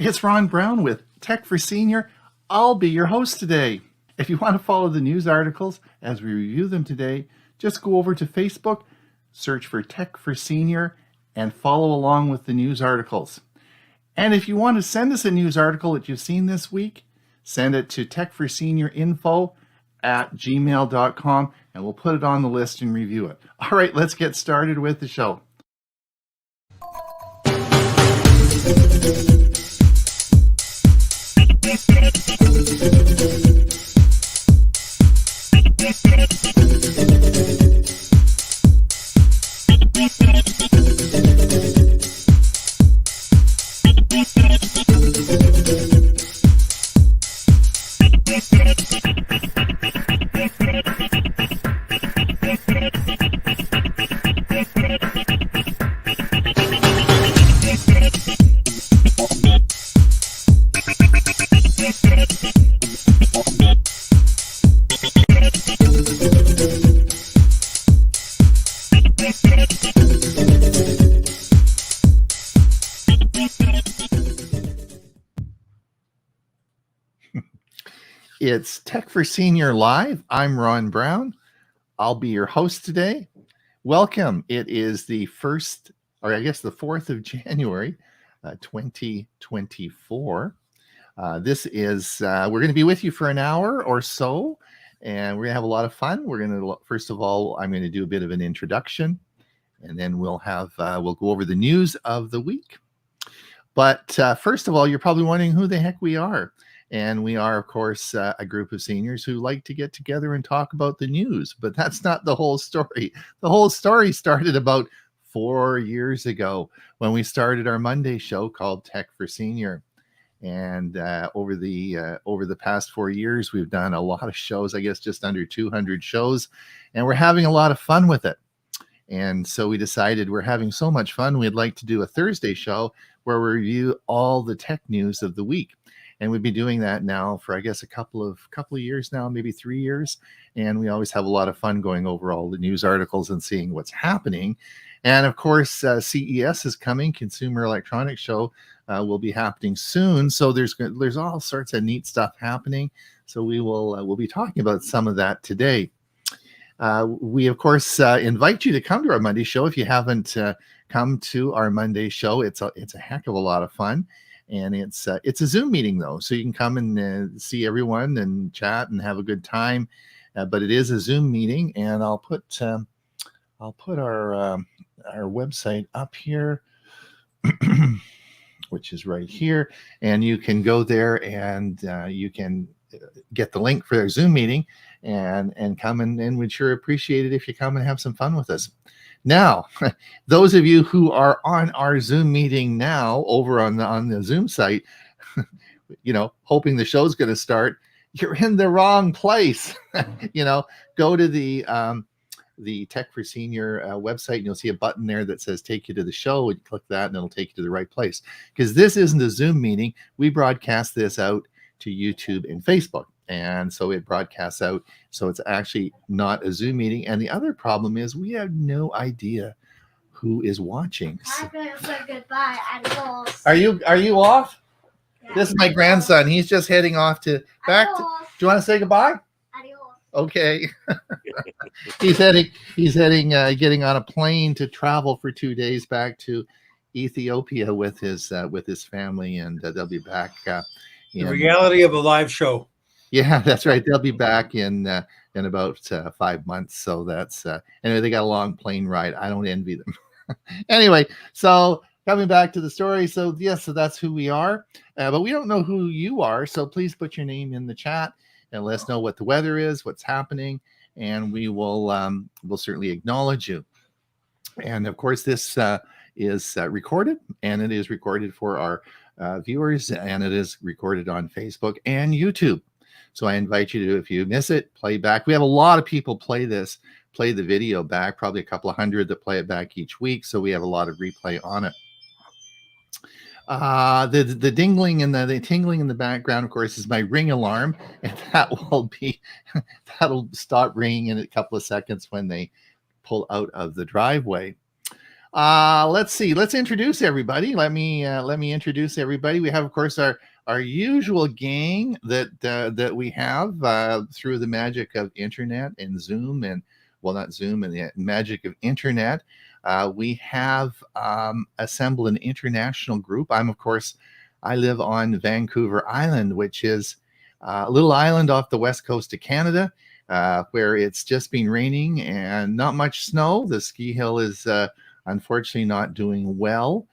It's Ron Brown with Tech for Senior. I'll be your host today. If you want to follow the news articles as we review them today, just go over to Facebook, search for Tech for Senior, and follow along with the news articles. And if you want to send us a news article that you've seen this week, send it to techforseniorinfo@gmail.com, and we'll put it on the list and review it. All right, let's get started with the show. It's Tech for Senior Live. I'm Ron Brown. I'll be your host today. Welcome. It is the 4th of January, 2024. This is, we're going to be with you for an hour or so, and we're going to have a lot of fun. First of all, I'm going to do a bit of an introduction, and then we'll go over the news of the week. But first of all, you're probably wondering who the heck we are. And we are, of course, a group of seniors who like to get together and talk about the news. But that's not the whole story. The whole story started about 4 years ago when we started our Monday show called Tech for Senior. And over the past 4 years, we've done a lot of shows, I guess just under 200 shows. And we're having a lot of fun with it. And so we decided we're having so much fun, we'd like to do a Thursday show where we review all the tech news of the week. And we've been doing that now for, I guess, a couple of years now, maybe 3 years. And we always have a lot of fun going over all the news articles and seeing what's happening. And of course, CES is coming. Consumer Electronics Show will be happening soon. So there's all sorts of neat stuff happening. So we'll be talking about some of that today. We, of course, invite you to come to our Monday show. If you haven't come to our Monday show, it's a heck of a lot of fun. And it's a Zoom meeting, though, so you can come and see everyone and chat and have a good time. But it is a Zoom meeting, and I'll put our website up here, which is right here, and you can go there and you can get the link for our Zoom meeting and come and we'd sure appreciate it if you come and have some fun with us. Now, those of you who are on our Zoom meeting now over on the Zoom site, hoping the show's going to start, you're in the wrong place. Go to the Tech for Senior website, and you'll see a button there that says take you to the show. And click that, and it'll take you to the right place. Because this isn't a Zoom meeting. We broadcast this out to YouTube and Facebook. And so it broadcasts out. So it's actually not a Zoom meeting. And the other problem is we have no idea who is watching. I'm going to say goodbye. Adios. Are you off? Yeah. This is my grandson. He's just heading off do you want to say goodbye? Adios. Okay. He's getting on a plane to travel for 2 days back to Ethiopia with his family, and they'll be back. The reality of a live show. Yeah, that's right. They'll be back in about 5 months. So that's anyway. They got a long plane ride. I don't envy them. Anyway, so coming back to the story. So yes, so that's who we are, but we don't know who you are. So please put your name in the chat and let us know what the weather is, what's happening, and we will we'll certainly acknowledge you. And of course, this is recorded, and it is recorded for our viewers, and it is recorded on Facebook and YouTube. So I invite you to, if you miss it, play back. We have a lot of people play the video back, probably a couple of hundred that play it back each week. So we have a lot of replay on it. The dingling and the tingling in the background, of course, is my ring alarm, and that'll stop ringing in a couple of seconds when they pull out of the driveway. Let's see. Let's introduce everybody. Let me introduce everybody. We have, of course, our usual gang that we have through the magic of internet and Zoom, and well, not Zoom, and the magic of internet. We have assembled an international group. I live on Vancouver Island, which is a little island off the west coast of Canada, where it's just been raining and not much snow. The ski hill is unfortunately not doing well,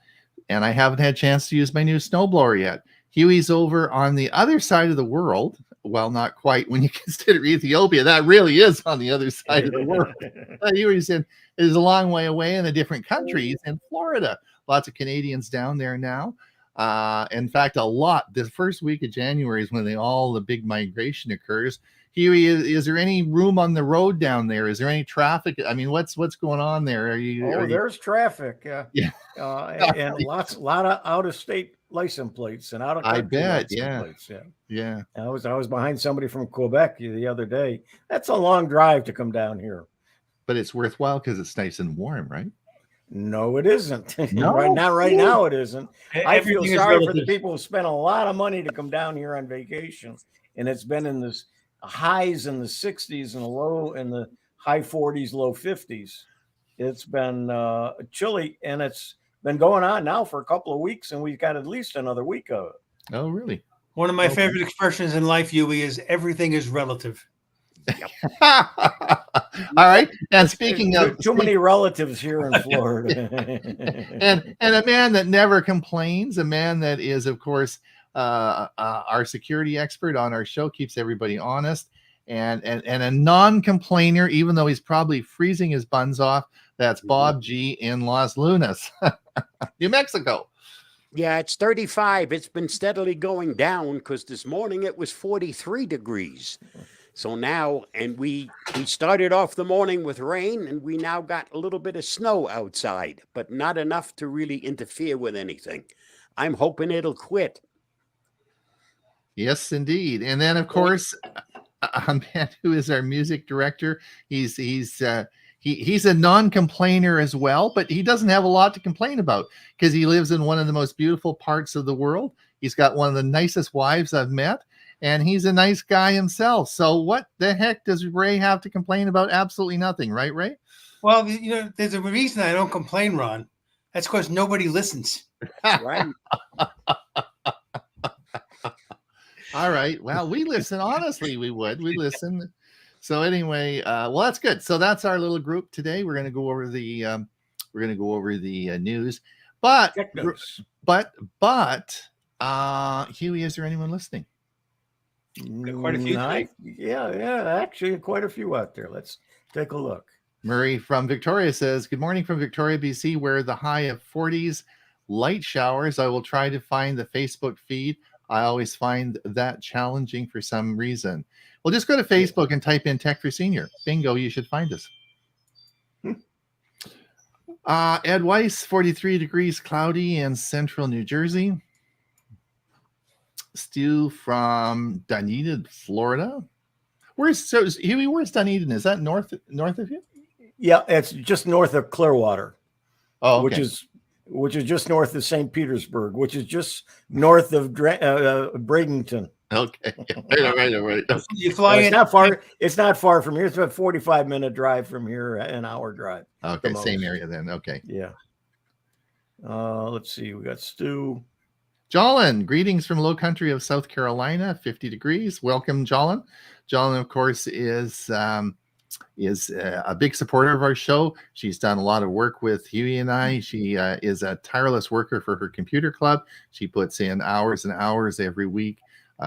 and I haven't had a chance to use my new snowblower yet. Huey's over on the other side of the world. Well, not quite. When you consider Ethiopia, that really is on the other side of the world. Huey's is a long way away in a different country. He's in Florida. Lots of Canadians down there now. In fact, a lot. The first week of January is when the big migration occurs. Huey, is there any room on the road down there? Is there any traffic? I mean, what's going on there? There's traffic. Yeah. And a lot of out-of-state license plates and out-of-country I bet, plates. Yeah. I was behind somebody from Quebec the other day. That's a long drive to come down here. But it's worthwhile because it's nice and warm, right? No, it isn't. No? Right now it isn't. I feel Everything is sorry for the relative. people who spent a lot of money to come down here on vacation, and it's been in this highs in the 60s and the high 40s, low 50s. It's been chilly, and it's been going on now for a couple of weeks, and we've got at least another week of it. Oh, really? One of my favorite expressions in life, Huey, is everything is relative. All right. And speaking of too many relatives here in Florida, and a man that never complains, a man that is, of course, our security expert on our show, keeps everybody honest, and a non-complainer, even though he's probably freezing his buns off. That's Bob G in Los Lunas, New Mexico. Yeah, it's 35. It's been steadily going down because this morning it was 43 degrees. So now, and we started off the morning with rain, and we now got a little bit of snow outside, but not enough to really interfere with anything. I'm hoping it'll quit. Yes, indeed. And then, of course, a man who is our music director. He's a non-complainer as well, but he doesn't have a lot to complain about because he lives in one of the most beautiful parts of the world. He's got one of the nicest wives I've met, and he's a nice guy himself. So what the heck does Ray have to complain about? Absolutely nothing, right, Ray? Well, there's a reason I don't complain, Ron. That's because nobody listens. Right? All right. Well, we listen. Honestly, we listen. So anyway, well, that's good. So that's our little group today. We're going to go over the news, but Huey, is there anyone listening? Quite a few tonight. Yeah, actually quite a few out there. Let's take a look. Murray from Victoria says, good morning from Victoria, BC, where the high of 40s, light showers. I will try to find the Facebook feed. I always find that challenging for some reason. Well, just go to Facebook and type in Tech for Senior. Bingo, you should find us. Ed Weiss, 43 degrees, cloudy in central New Jersey. Stu from Dunedin, Florida. Where's Dunedin? Is that north of you? Yeah, it's just north of Clearwater. Oh, okay. which is just north of St. Petersburg, which is just north of Bradenton. Okay. All right. You fly in. It's not far. It's not far from here. It's about 45-minute drive from here, an hour drive. Okay, same area then. Okay. Yeah. Let's see. We got Stu. Jolin, greetings from low country of South Carolina, 50 degrees. Welcome, Jolin. Jolin, of course, is a big supporter of our show. She's done a lot of work with Huey and I. She is a tireless worker for her computer club. She puts in hours and hours every week,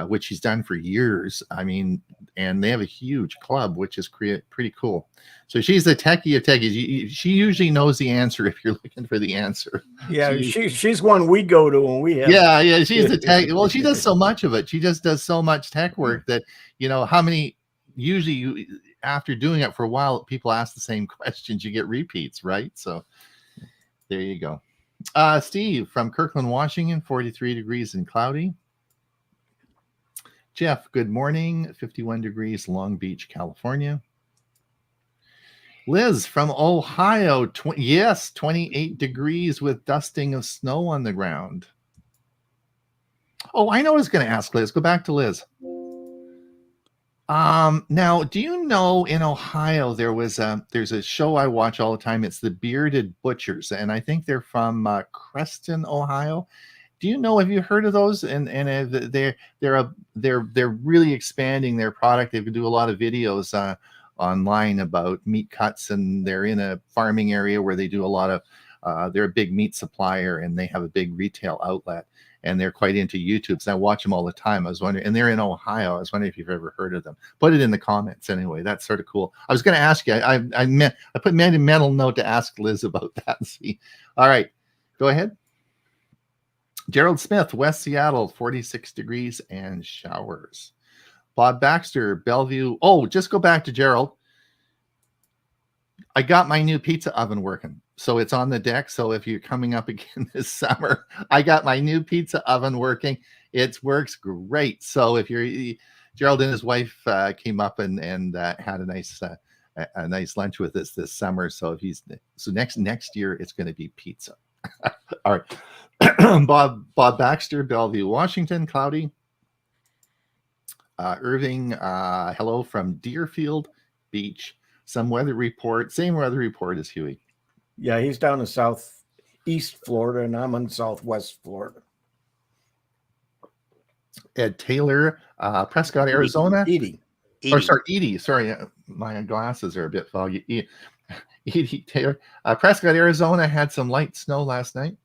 which she's done for years. I mean, and they have a huge club, which is pretty cool. So she's the techie of techies. She usually knows the answer if you're looking for the answer. Yeah, she's one we go to when we have. Yeah, she's the tech. Well, she does so much of it. She just does so much tech work that, how many, usually after doing it for a while, people ask the same questions. You get repeats, right? So there you go. Steve from Kirkland, Washington, 43 degrees and cloudy. Jeff, good morning, 51 degrees, Long Beach, California. Liz from Ohio, 28 degrees with dusting of snow on the ground. Oh, I know what I was going to ask, Liz. Go back to Liz. Now, do you know in Ohio there's a show I watch all the time? It's the Bearded Butchers, and I think they're from Creston, Ohio. Do you know? Have you heard of those? And they're really expanding their product. They do a lot of videos online about meat cuts, and they're in a farming area where they do a lot of. They're a big meat supplier, and they have a big retail outlet, and they're quite into YouTube. So I watch them all the time. I was wondering, and they're in Ohio. I was wondering if you've ever heard of them. Put it in the comments anyway. That's sort of cool. I was going to ask you. I put a mental note to ask Liz about that. See, all right, go ahead. Gerald Smith, West Seattle, 46 degrees and showers. Bob Baxter, Bellevue. Oh, just go back to Gerald. I got my new pizza oven working. So it's on the deck. So if you're coming up again this summer, I got my new pizza oven working. It works great. So if you're Gerald and his wife came up and had a nice lunch with us this summer. So next year it's going to be pizza. All right. Bob Baxter, Bellevue, Washington, cloudy. Irving, hello from Deerfield Beach. Same weather report as Huey. Yeah, he's down in southeast Florida, and I'm in southwest Florida. Ed Taylor, Prescott, Arizona. Edie. Edie. Sorry, my glasses are a bit foggy. Edie Taylor. Prescott, Arizona had some light snow last night.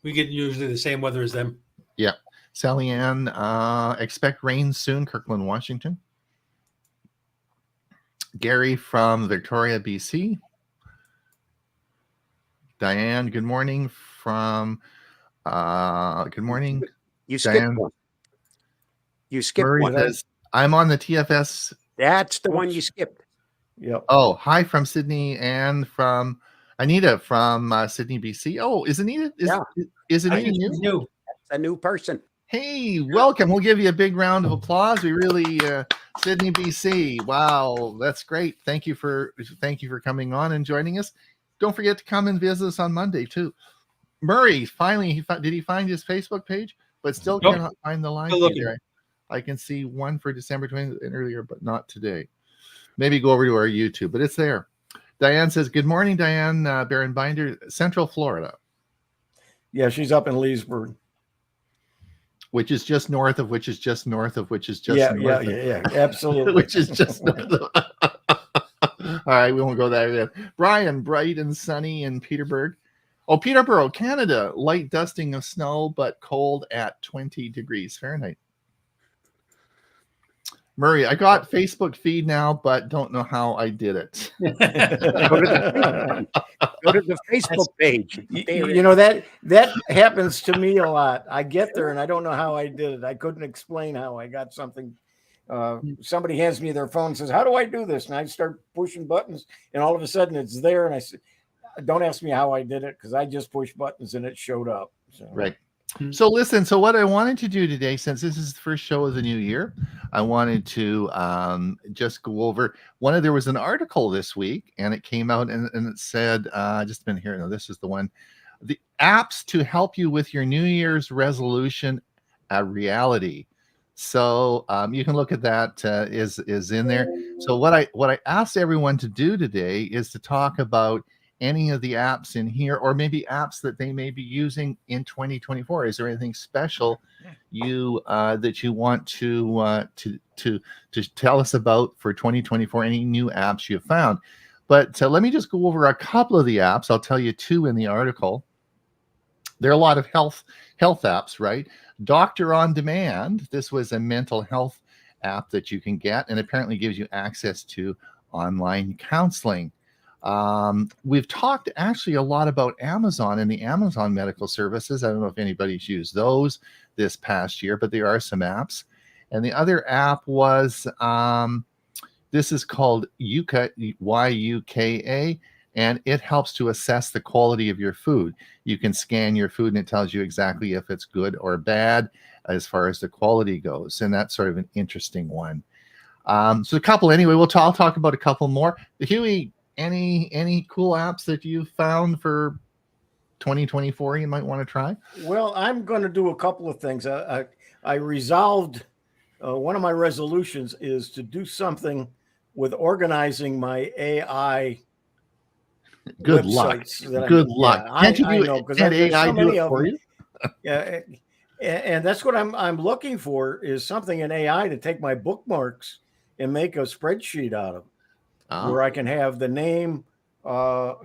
We get usually the same weather as them. Yeah. Sally Ann, expect rain soon, Kirkland, Washington. Gary from Victoria, BC. Diane, good morning from good morning. You skipped Diane. one. You skipped Murray one. says, I'm on the TFS. That's the one you skipped. Yep. Oh, hi from Sydney and from Anita from Sydney, BC. Oh, is Anita new? New. That's a new person. Hey, welcome. We'll give you a big round of applause. We really Sydney, BC. Wow, that's great. Thank you for coming on and joining us. Don't forget to come and visit us on Monday too. Murray, finally, did he find his Facebook page? But still Nope. cannot find the line. I can see one for December 20th and earlier, but not today. Maybe go over to our YouTube, but it's there. Diane says, good morning, Diane Baron Binder, Central Florida. Yeah, she's up in Leesburg. Which is just north of, which is just north of, which is just north of. Yeah, absolutely. Which is just north of. All right, we won't go there yet. Brian, bright and sunny in Peterborough. Oh, Peterborough, Canada. Light dusting of snow, but cold at 20 degrees Fahrenheit. Murray, I got Facebook feed now, but don't know how I did it. Go to the Facebook page. You know, that happens to me a lot. I get there and I don't know how I did it. I couldn't explain how I got something. Somebody hands me their phone and says, how do I do this? And I start pushing buttons and all of a sudden it's there. And I said, don't ask me how I did it because I just pushed buttons and it showed up. So. Right. So listen, so what I wanted to do today, since this is the first show of the new year, I wanted to just go over there was an article this week and it came out and it said, just a minute here. No, this is the one. The apps to help you with your New Year's resolution reality. So you can look at that is in there. So what I asked everyone to do today is to talk about any of the apps in here, or maybe apps that they may be using in 2024? Is there anything special that you want to tell us about for 2024? Any new apps you found? But let me just go over a couple of the apps. I'll tell you two in the article. There are a lot of health apps, right? Doctor on Demand. This was a mental health app that you can get, and apparently gives you access to online counseling. We've talked actually a lot about Amazon and the Amazon medical services. I don't know if anybody's used those this past year, but there are some apps. And the other app was this is called Yuka, Y-U-K-A, and it helps to assess the quality of your food. You can scan your food and it tells you exactly if it's good or bad as far as the quality goes. And that's sort of an interesting one. So a couple anyway. I'll talk about a couple more. Huey, any cool apps that you found for 2024 you might want to try? Well, I'm going to do a couple of things. I resolved one of my resolutions is to do something with organizing my AI. Good luck. Good luck. Can't AI do it for you? Yeah, and that's what I'm looking for, is something in AI to take my bookmarks and make a spreadsheet out of, where I can have the name, the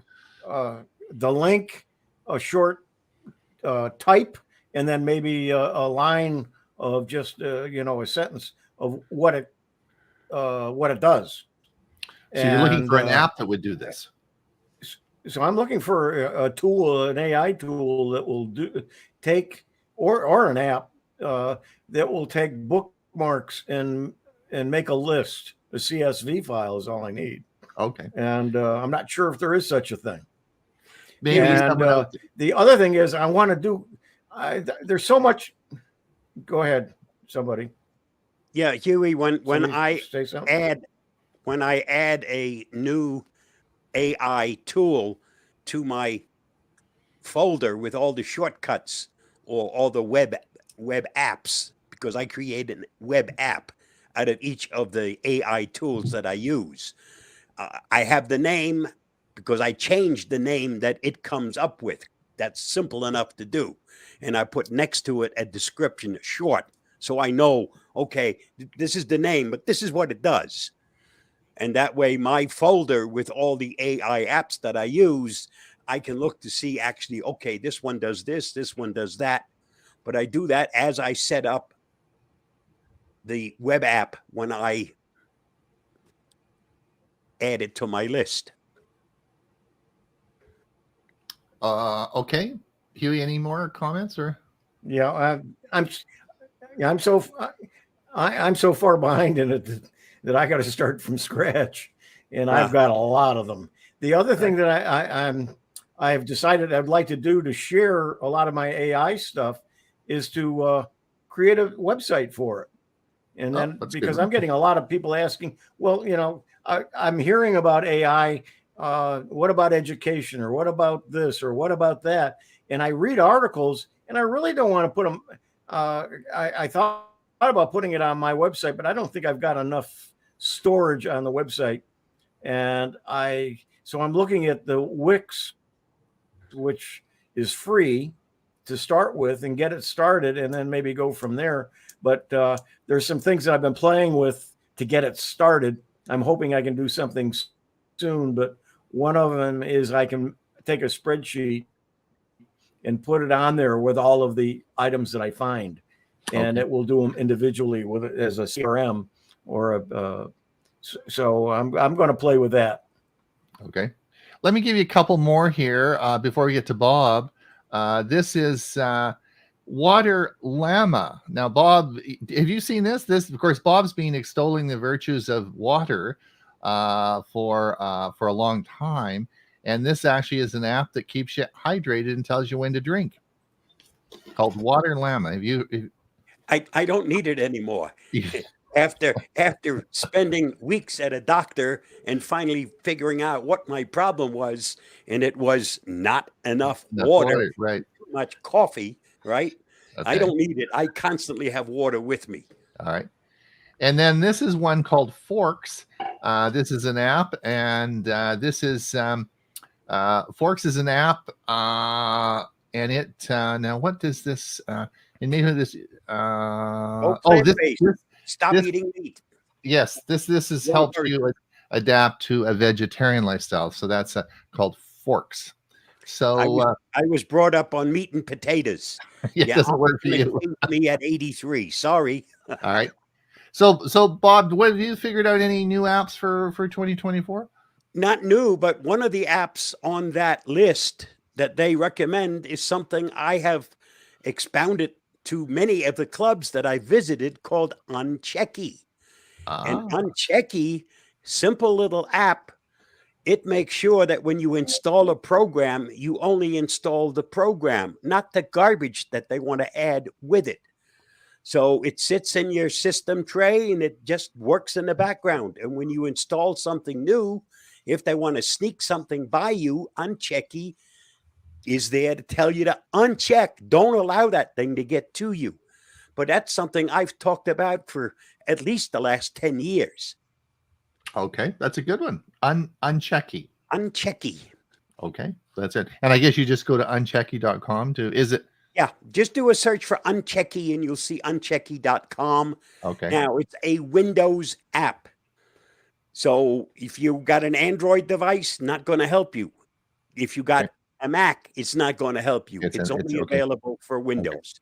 link, a short type, and then maybe a line of just a sentence of what it does. So you're looking for an app that would do this. So I'm looking for a tool, an AI tool that will take an app that will take bookmarks and make a list. A CSV file is all I need. Okay. And I'm not sure if there is such a thing. Maybe. And the other thing is, I want to do. There's so much. Go ahead, somebody. Yeah, Huey. When I Somebody add a new AI tool to my folder with all the shortcuts or all the web apps, because I create a web app out of each of the AI tools that I use. I have the name because I changed the name that it comes up with. That's simple enough to do. And I put next to it a description, short, so I know, okay, this is the name, but this is what it does. And that way, my folder with all the AI apps that I use, I can look to see actually, okay, this one does this one does that. But I do that as I set up the web app when I add it to my list. Okay. Huey, any more comments or? Yeah, I'm so far behind in it that I got to start from scratch, and I've got a lot of them. The other thing that I've decided I'd like to do to share a lot of my AI stuff is to create a website for it. And then because I'm getting a lot of people asking, well, I'm hearing about AI. What about education, or what about this, or what about that? And I read articles, and I really don't want to put them. I thought about putting it on my website, but I don't think I've got enough storage on the website. And so I'm looking at the Wix, which is free to start with and get it started, and then maybe go from there. But there's some things that I've been playing with to get it started. I'm hoping I can do something soon, but one of them is I can take a spreadsheet and put it on there with all of the items that I find, and it will do them individually as a CRM or so I'm going to play with that. Okay. Let me give you a couple more here before we get to Bob. This is Water Llama. Now, Bob, have you seen this? Of course, Bob's been extolling the virtues of water for a long time. And this actually is an app that keeps you hydrated and tells you when to drink, called Water Llama. I don't need it anymore. After spending weeks at a doctor and finally figuring out what my problem was, and it was not enough water, right? Too much coffee, right? Okay. I don't need it. I constantly have water with me. All right. And then this is one called Forks. This is an app, and this is Forks is an app, and it now what does this? It made this. Oh, Oh, plant-based. Stop this- eating meat. yes, this has Yeah, helped very you adapt to a vegetarian lifestyle. So that's called Forks. So I was brought up on meat and potatoes. it doesn't work for you. Me at 83. Sorry. All right. So Bob, what have you figured out any new apps for 2024? Not new, but one of the apps on that list that they recommend is something I have expounded to many of the clubs that I visited called Unchecky. And Unchecky, simple little app, it makes sure that when you install a program, you only install the program, not the garbage that they want to add with it. So it sits in your system tray and it just works in the background. And when you install something new, if they want to sneak something by you, Unchecky is there to tell you to uncheck. Don't allow that thing to get to you. But that's something I've talked about for at least the last 10 years. Okay, that's a good one. Unchecky. Unchecky. Okay, that's it. And I guess you just go to unchecky.com to, is it? Yeah, just do a search for Unchecky and you'll see unchecky.com. Okay. Now, it's a Windows app. So if you got an Android device, not going to help you. If you got a Mac, it's not going to help you. It's only available for Windows. Okay.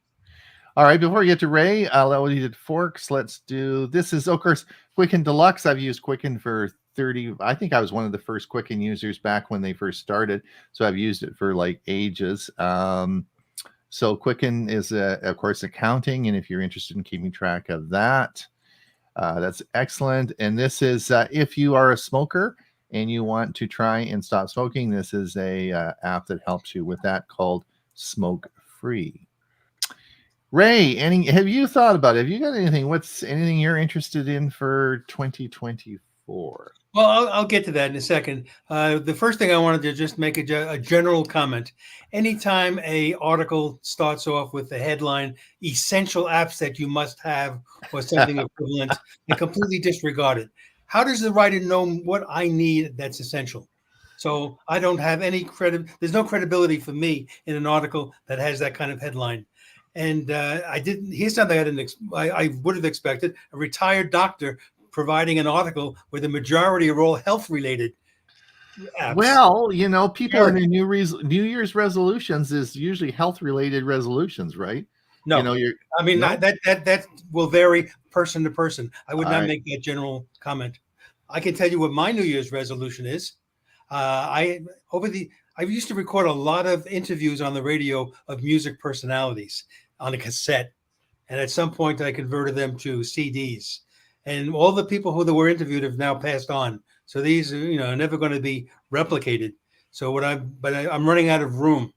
All right, before we get to Ray, we did Forks. Let's do, this is, of course, Quicken Deluxe. I've used Quicken for 30, I think I was one of the first Quicken users back when they first started. So I've used it for like ages. So Quicken is, of course, accounting. And if you're interested in keeping track of that, that's excellent. And this is, if you are a smoker and you want to try and stop smoking, this is a app that helps you with that called Smoke Free. Ray, have you thought about it? Have you got anything? What's anything you're interested in for 2024? Well, I'll get to that in a second. The first thing I wanted to just make a general comment. Anytime a article starts off with the headline "essential apps that you must have" or something equivalent, I completely disregard it. How does the writer know what I need that's essential? So I don't have any credit. There's no credibility for me in an article that has that kind of headline. And I didn't. Here's something I didn't. I would have expected: a retired doctor providing an article where the majority are all health-related apps. Well, you know, people in their New Year's resolutions is usually health-related resolutions, right? No, you know, I mean no? that will vary person to person. I would All not right. make that general comment. I can tell you what my New Year's resolution is. I used to record a lot of interviews on the radio of music personalities on a cassette, and at some point I converted them to CDs. And all the people who were interviewed have now passed on. So these are never going to be replicated. So I'm running out of room.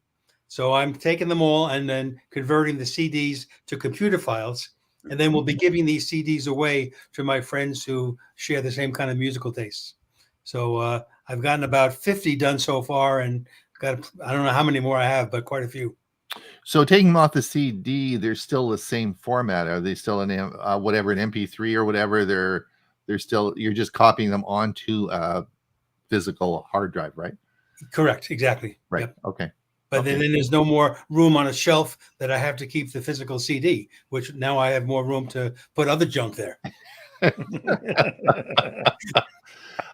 So I'm taking them all and then converting the CDs to computer files. And then we'll be giving these CDs away to my friends who share the same kind of musical tastes. So I've gotten about 50 done so far, and I don't know how many more I have, but quite a few. So taking them off the CD, they're still the same format. Are they still an whatever, an MP3 or whatever? They're still, you're just copying them onto a physical hard drive, right? Correct. Exactly. Right. Yep. Okay. But then there's no more room on a shelf that I have to keep the physical CD, which now I have more room to put other junk there.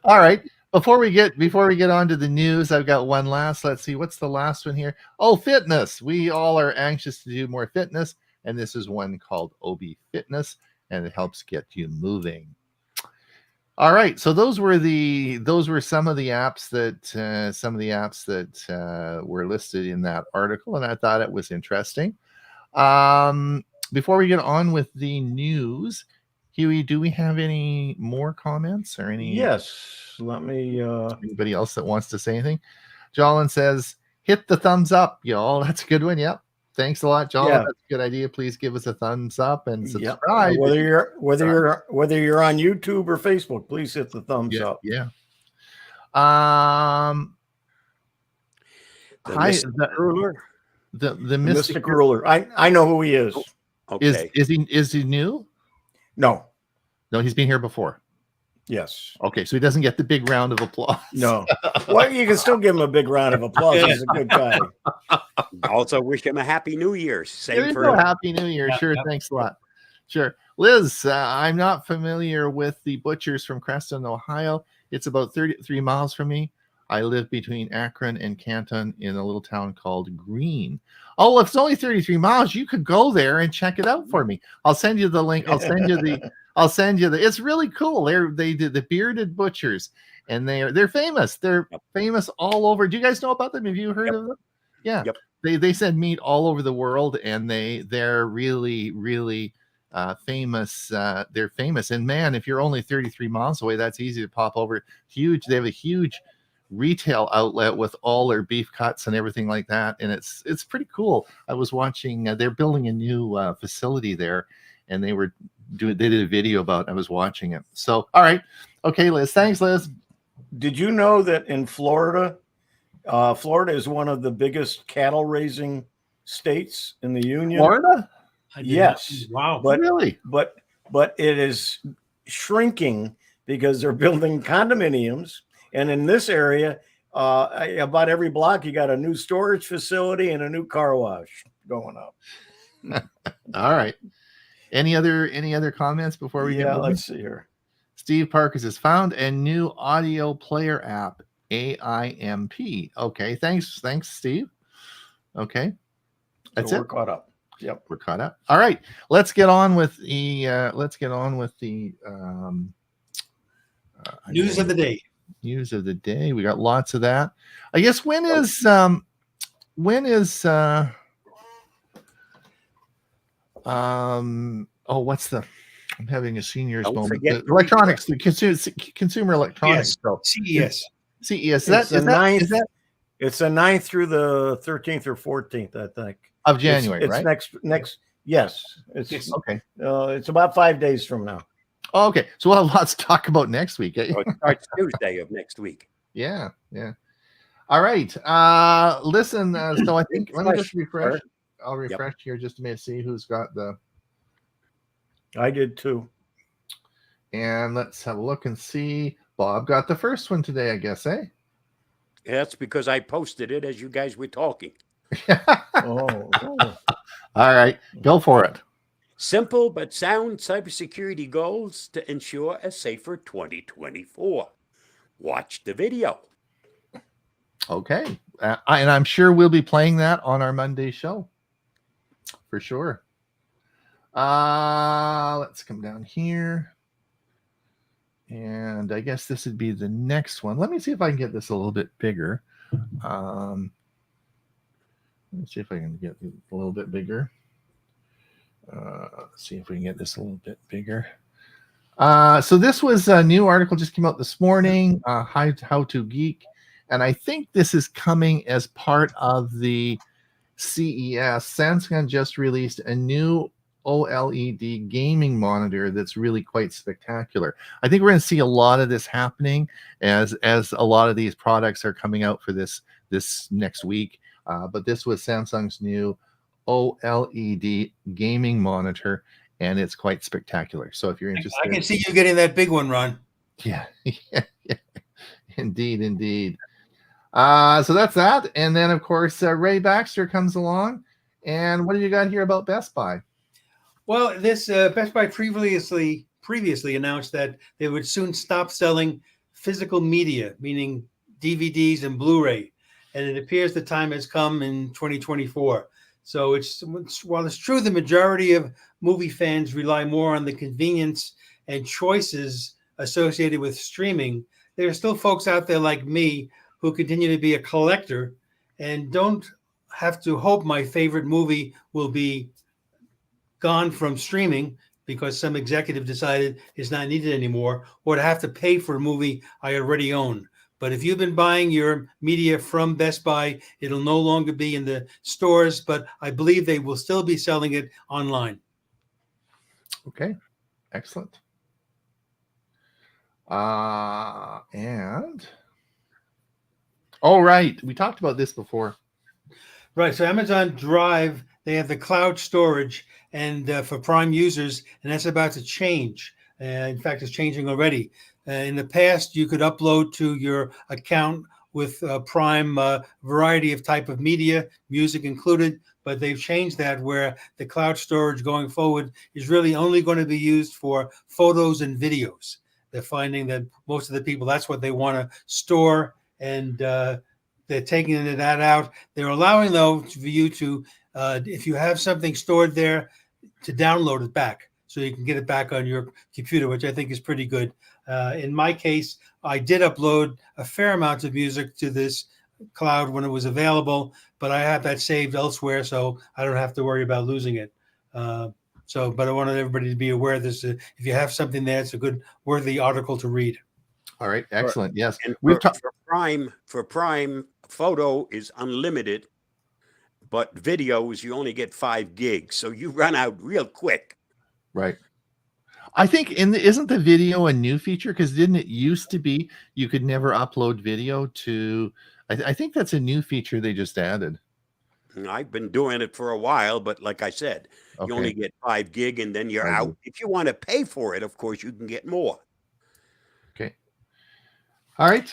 All right. Before we get on to the news, I've got one last. Let's see, what's the last one here? Oh, fitness. We all are anxious to do more fitness, and this is one called OB Fitness, and it helps get you moving. All right, so those were some of the apps that were listed in that article, and I thought it was interesting. Before we get on with the news, Huey, do we have any more comments or any? Yes. Let me. Anybody else that wants to say anything? Jolin says, "Hit the thumbs up, y'all." That's a good one. Yep. Thanks a lot, Jolin. Yeah. That's a good idea. Please give us a thumbs up and subscribe. Whether you're on YouTube or Facebook, please hit the thumbs up. Yeah. The ruler. The The mystic Mystic Ruler. I know who he is. Okay. is he new? No. No, he's been here before. Yes. Okay, so he doesn't get the big round of applause. No. Well, you can still give him a big round of applause. He's a good guy. Also wish him a happy New Year's. There Same you for go. Happy New Year. Yeah, Sure. yeah. Thanks a lot. Sure. Liz, I'm not familiar with the Butchers from Creston, Ohio. It's about 33 miles from me. I live between Akron and Canton in a little town called Green. Oh, if it's only 33 miles, you could go there and check it out for me. I'll send you the link. I'll send you the, it's really cool. They did the Bearded Butchers, and they're famous. They're famous all over. Do you guys know about them? Have you heard of them? Yeah. Yep. They send meat all over the world, and they're really famous. They're famous. And man, if you're only 33 miles away, that's easy to pop over. Huge. They have a huge retail outlet with all their beef cuts and everything like that, and it's pretty cool. I was watching. They're building a new facility there, and they did a video about it. I was watching it. So, all right, okay, Liz. Thanks, Liz. Did you know that in Florida, Florida is one of the biggest cattle raising states in the union? Florida? I did Yes. not- Wow. But Really? but it is shrinking because they're building condominiums, and in this area, about every block you got a new storage facility and a new car wash going up. All right. Any other comments before we get moving? Let's see here. Steve Parker has found a new audio player app, AIMP. Okay, thanks, Steve. Okay, that's So it. we're caught up. Yep. We're caught up. All right, let's get on with the News of the day. news of the day. We got lots of that. I guess when is what's the, I'm having a senior's Don't moment. forget The the electronics, the consumer electronics. Yes. So CES. CES. It's the 9th. Is that It's the 9th through the 13th or 14th, I think. of January, It's right? next. Yes. It's Yes. Okay. it's about 5 days from now. Oh, okay. So we'll have lots to talk about next week. Eh? So it starts Tuesday of next week. Yeah. All right. Listen, so I think let me just refresh. I'll refresh here just to see who's got the, I did too. and let's have a look and see. Bob got the first one today, I guess, eh? That's because I posted it as you guys were talking. Oh. All right. Go for it. Simple but sound cybersecurity goals to ensure a safer 2024. Watch the video. Okay. And I'm sure we'll be playing that on our Monday show for sure. Let's come down here. And I guess this would be the next one. Let me see if I can get this a little bit bigger. Let me see if I can get it a little bit bigger. Let's see if we can get this a little bit bigger. So this was a new article just came out this morning, How to Geek. And I think this is coming as part of the CES. Samsung just released a new OLED gaming monitor that's really quite spectacular. I think we're going to see a lot of this happening as a lot of these products are coming out for this next week. But this was Samsung's new OLED gaming monitor, and it's quite spectacular. So if you're interested, I can see you getting that big one, Ron. yeah. Indeed. So that's that. And then, of course, Ray Baxter comes along. And what do you got here about Best Buy? Well, this Best Buy previously announced that they would soon stop selling physical media, meaning DVDs and Blu-ray. And it appears the time has come in 2024. So while it's true the majority of movie fans rely more on the convenience and choices associated with streaming, there are still folks out there like me who continue to be a collector and don't have to hope my favorite movie will be gone from streaming because some executive decided it's not needed anymore, or to have to pay for a movie I already own. But if you've been buying your media from Best Buy, it'll no longer be in the stores, but I believe they will still be selling it online. Okay, excellent. And right, we talked about this before. Right. So Amazon Drive, they have the cloud storage and for Prime users, and that's about to change. In fact, it's changing already. In the past, you could upload to your account with Prime variety of type of media, music included, but they've changed that where the cloud storage going forward is really only going to be used for photos and videos. They're finding that most of the people, that's what they want to store, and they're taking that out. They're allowing, though, for you to, if you have something stored there, to download it back so you can get it back on your computer, which I think is pretty good. In my case, I did upload a fair amount of music to this cloud when it was available, but I have that saved elsewhere, so I don't have to worry about losing it. But I wanted everybody to be aware of this. If you have something there, it's a good, worthy article to read. All right, excellent. Yes, And we've talked. for Prime, photo is unlimited, but videos you only get 5 gigs, so you run out real quick. Right. I think isn't the video a new feature? Because didn't it used to be you could never upload video to? I think that's a new feature they just added. I've been doing it for a while, but like I said, you only get 5 gig and then you're out. If you want to pay for it, of course, you can get more. Okay. All right.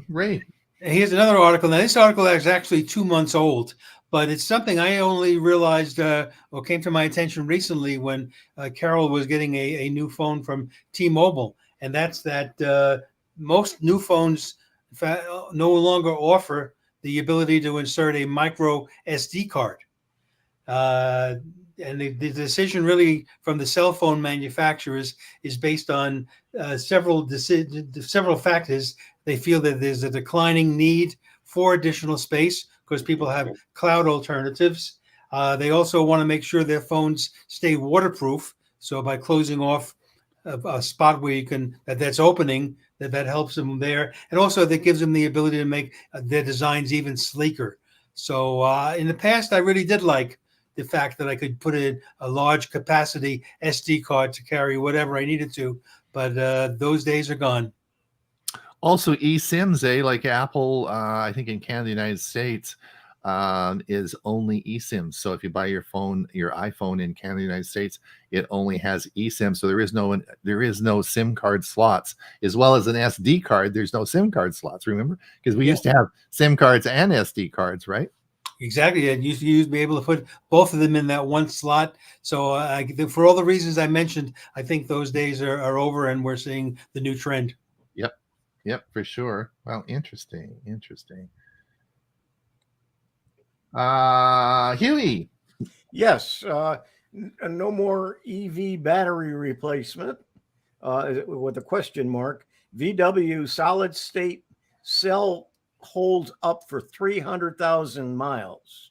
Ray. Here's another article. Now, this article is actually 2 months old, but it's something I only realized or came to my attention recently when Carol was getting a new phone from T-Mobile. And that's that most new phones no longer offer the ability to insert a micro SD card. And the decision really from the cell phone manufacturers is based on several factors. They feel that there's a declining need for additional space because people have cloud alternatives. They also want to make sure their phones stay waterproof. So by closing off a spot where you can that's opening, that helps them there, and also that gives them the ability to make their designs even sleeker. So in the past, I really did like the fact that I could put in a large capacity SD card to carry whatever I needed to, but those days are gone. Also, eSIMs, like Apple, I think in Canada, United States, is only eSIMs. So if you buy your iPhone in Canada, United States, it only has eSIM. So there is no SIM card slots, as well as an SD card. There's no SIM card slots. Remember, because we used to have SIM cards and SD cards, right? Exactly. And you used to be able to put both of them in that one slot. So for all the reasons I mentioned, I think those days are over, and we're seeing the new trend. Yep, for sure. Well, interesting. Huey. Yes, no more EV battery replacement with a question mark. VW solid state cell holds up for 300,000 miles.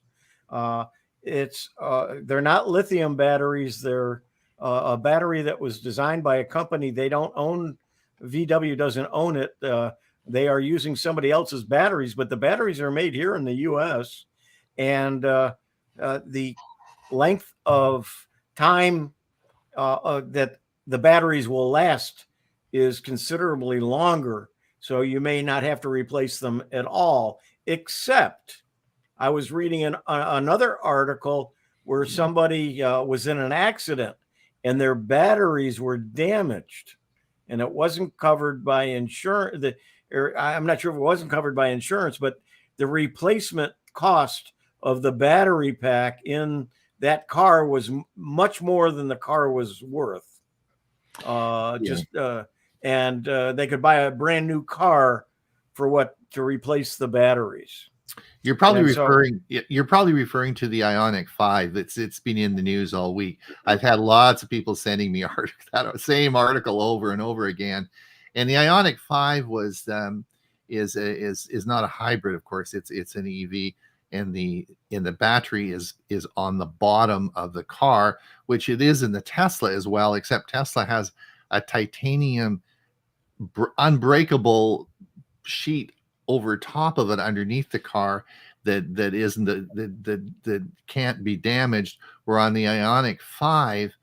They're not lithium batteries. They're a battery that was designed by a company. They don't own. VW doesn't own it. They are using somebody else's batteries, but the batteries are made here in the U.S. And the length of time that the batteries will last is considerably longer. So you may not have to replace them at all, except I was reading another article where somebody was in an accident and their batteries were damaged. And it wasn't covered by insurance. I'm not sure if it wasn't covered by insurance, but the replacement cost of the battery pack in that car was much more than the car was worth. And they could buy a brand new car to replace the batteries. You're probably referring to the Ioniq 5. It's been in the news all week. I've had lots of people sending me that same article over and over again. And the Ioniq 5 is not a hybrid, of course. It's an EV, and the battery is on the bottom of the car, which it is in the Tesla as well, except Tesla has a titanium unbreakable sheet over top of it underneath the car that can't be damaged. Where on the Ioniq 5,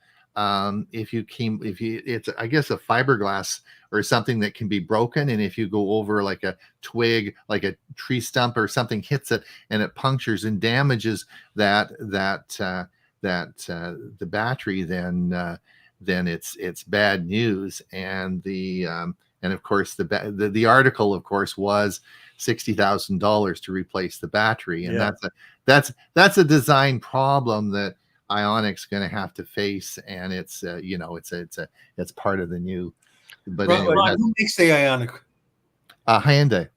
it's I guess a fiberglass or something that can be broken, and if you go over like a twig, like a tree stump or something, hits it and it punctures and damages the battery, then it's bad news. And And of course, the article, of course, was $60,000 to replace the battery, and that's a design problem that Ionic's going to have to face, and it's it's part of the new. But anyway, Ron, who makes the Ionic? Hyundai.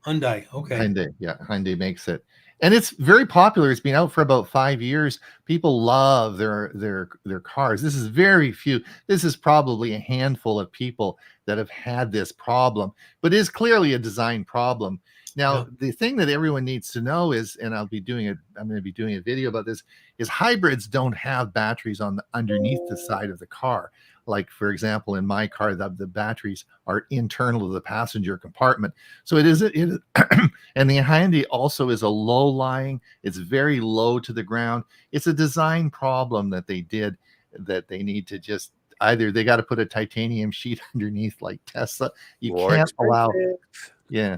Okay. Hyundai makes it, and it's very popular. It's been out for about 5 years. People love their cars. This is very few. This is probably a handful of people that have had this problem, but it is clearly a design problem. Now, the thing that everyone needs to know is, and I'm going to be doing a video about this, is hybrids don't have batteries underneath the side of the car. Like, for example, in my car, the batteries are internal to the passenger compartment. So it is, and the Hyundai also is a low lying. It's very low to the ground. It's a design problem that they did, that they need to just either they got to put a titanium sheet underneath like Tesla. You can't allow. Yeah.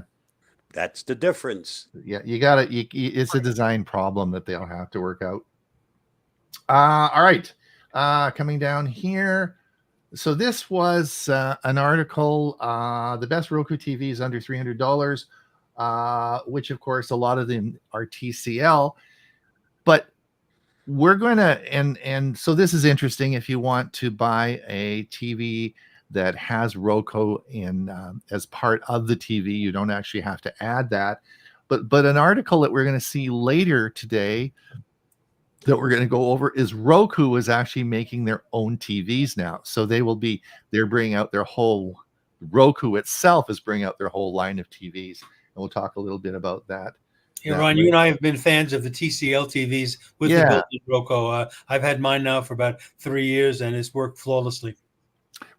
That's the difference. Yeah, you got to. It's a design problem that they'll have to work out. All right, coming down here. So this was an article, the best Roku TVs under $300, which of course a lot of them are TCL, but we're going to, and so this is interesting. If you want to buy a TV that has Roku in as part of the TV, you don't actually have to add that. But an article that we're going to see later today that we're going to go over is Roku is actually making their own TVs now. So they're bringing out their whole, Roku itself is bringing out their whole line of TVs. And we'll talk a little bit about that. Yeah, Ron, you and I have been fans of the TCL TVs with the built-in Roku. I've had mine now for about 3 years, and it's worked flawlessly.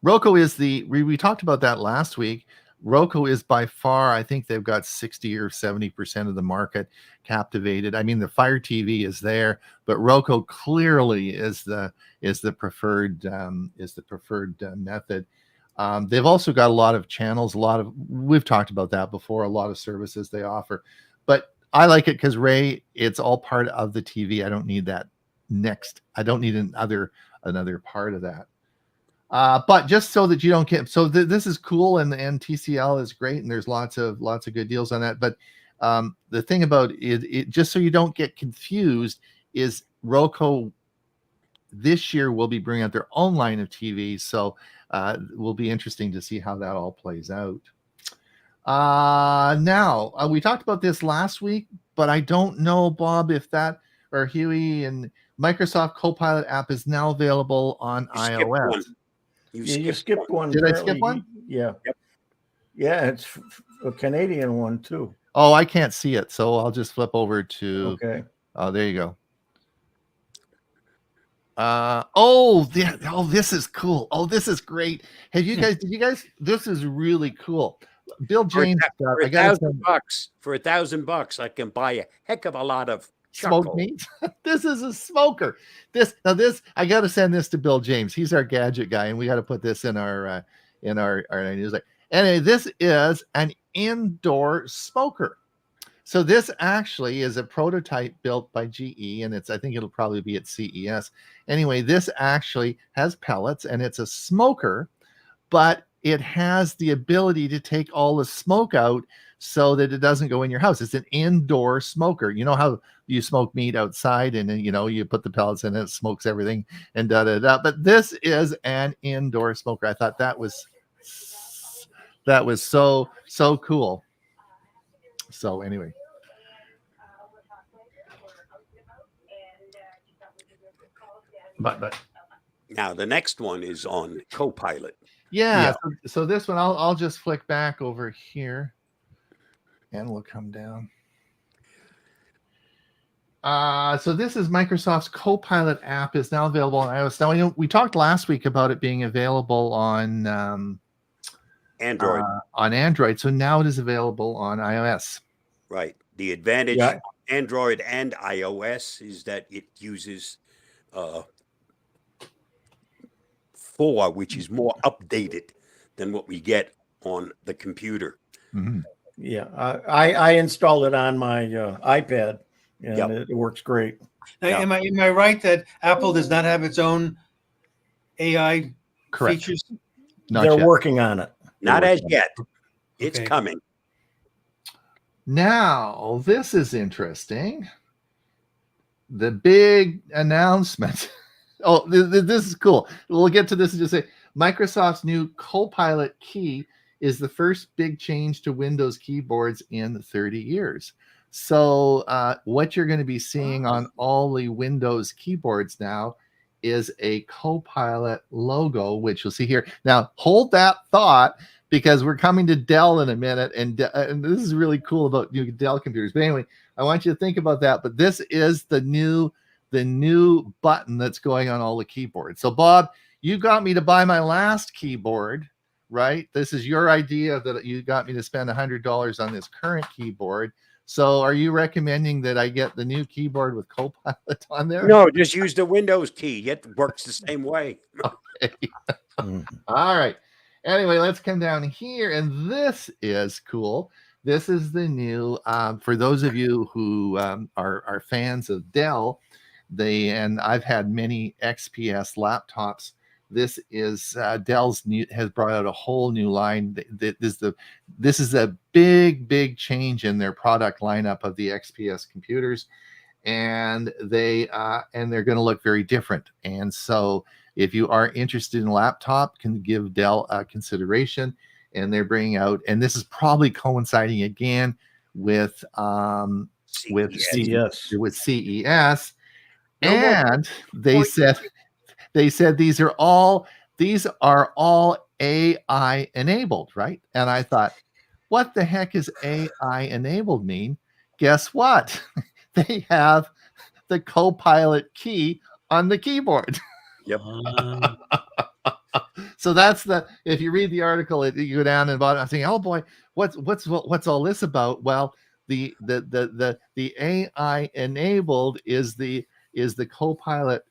Roku is we talked about that last week. Roku is by far, I think they've got 60 or 70% of the market captivated. I mean, the Fire TV is there, but Roku clearly is the preferred method. They've also got a lot of channels, we've talked about that before, a lot of services they offer. But I like it because, Ray, it's all part of the TV. I don't need that next. I don't need another part of that. But just so that you don't get, this is cool, and TCL is great, and there's lots of good deals on that. But the thing about it, just so you don't get confused, is Roku this year will be bringing out their own line of TVs. So it will be interesting to see how that all plays out. Now we talked about this last week, but I don't know, Bob, if that, or Huey, and Microsoft Copilot app is now available on iOS. You skipped one. Did I skip one? Yeah. Yep. Yeah, it's a Canadian one too. Oh, I can't see it, so I'll just flip over to. Okay. Oh, there you go. This is cool. Oh, this is great. Did you guys? This is really cool. Bill James, for $1,000, I can buy a heck of a lot of smoked meat. This is a smoker. I got to send this to Bill James. He's our gadget guy, and we got to put this in our newsletter. Anyway, this is an indoor smoker. So this actually is a prototype built by GE, and I think it'll probably be at CES. Anyway, this actually has pellets, and it's a smoker, but it has the ability to take all the smoke out so that it doesn't go in your house. It's an indoor smoker. You know how you smoke meat outside, and then you put the pellets in, and it smokes everything, and da. But this is an indoor smoker. I thought that was so cool. So anyway. But now the next one is on Copilot. Yeah. So this one, I'll just flick back over here, and we'll come down. So this is Microsoft's Copilot app is now available on iOS. Now we talked last week about it being available on Android. So now it is available on iOS. Right. The advantage of Android and iOS is that it uses 4, which is more updated than what we get on the computer. Mm-hmm. Yeah, I installed it on my iPad, and it works great. Now, am I right that Apple does not have its own AI features? Not They're yet. working on it. Not as yet. Okay. It's coming. Now, this is interesting. The big announcement. Oh, this is cool. We'll get to this and just say Microsoft's new Copilot key is the first big change to Windows keyboards in 30 years. So what you're going to be seeing on all the Windows keyboards now is a Copilot logo, which you'll see here. Now, hold that thought, because we're coming to Dell in a minute, and this is really cool about new Dell computers. But anyway, I want you to think about that. But this is the new button that's going on all the keyboards. So Bob, you got me to buy my last keyboard, right? This is your idea that you got me to spend $100 on this current keyboard. So are you recommending that I get the new keyboard with Copilot on there? No, just use the Windows key. It works the same way. Okay. All right. Anyway, let's come down here, and this is cool. This is the new, for those of you who are fans of Dell, and I've had many XPS laptops. This is Dell's has brought out a whole new line. This is a big change in their product lineup of the XPS computers, and they're going to look very different. And so, if you are interested in a laptop, can give Dell a consideration. And they're bringing out, and this is probably coinciding again with CES. And they said these are all AI enabled, right? And I thought, what the heck is AI enabled mean? Guess what? They have the Copilot key on the keyboard. Yep. So that's if you read the article, you go down and bottom, I'm thinking, oh boy, what's all this about? Well, the AI enabled is the Copilot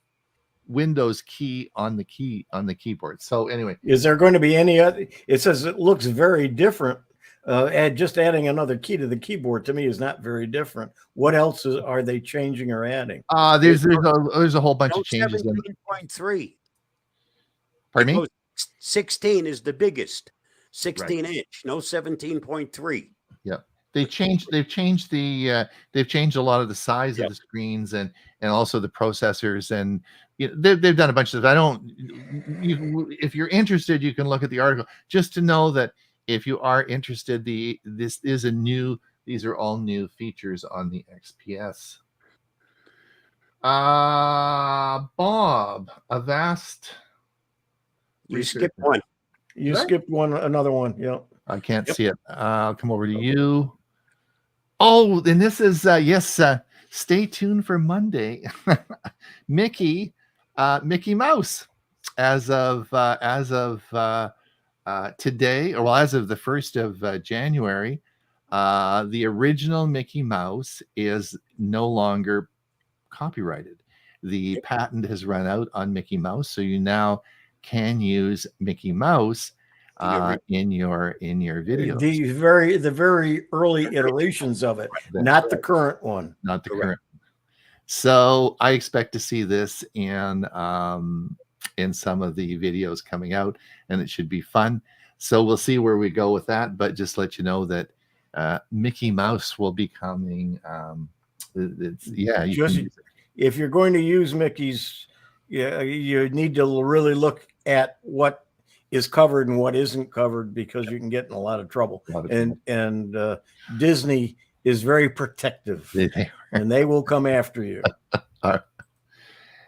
Windows key on the keyboard. So anyway, Is there going to be any other? It says it looks very different. Just adding another key to the keyboard to me is not very different. What else are they changing or adding? there's a whole bunch No of changes in 17.3. Pardon me? 16 is the biggest. 16-inch, no 17.3. Yeah. They've changed a lot of the size of the screens and also the processors, and they've done a bunch of stuff. If you're interested, you can look at the article just to know that if you are interested, these are all new features on the XPS. Bob, Avast. You skipped one. You skipped another one. Yeah. I can't see it. I'll come over to you. Oh, and this is stay tuned for Monday. Mickey Mouse, as of today, or as of the 1st of January, the original Mickey Mouse is no longer copyrighted. The patent has run out on Mickey Mouse, so you now can use Mickey Mouse in your videos. The very early iterations of it, not the current one. Not the current. So I expect to see this in some of the videos coming out, and it should be fun. So we'll see where we go with that, but just let you know that Mickey Mouse will be coming. If you're going to use Mickey's, you need to really look at what is covered and what isn't covered, because you can get in a lot of trouble. And Disney is very protective, and they will come after you.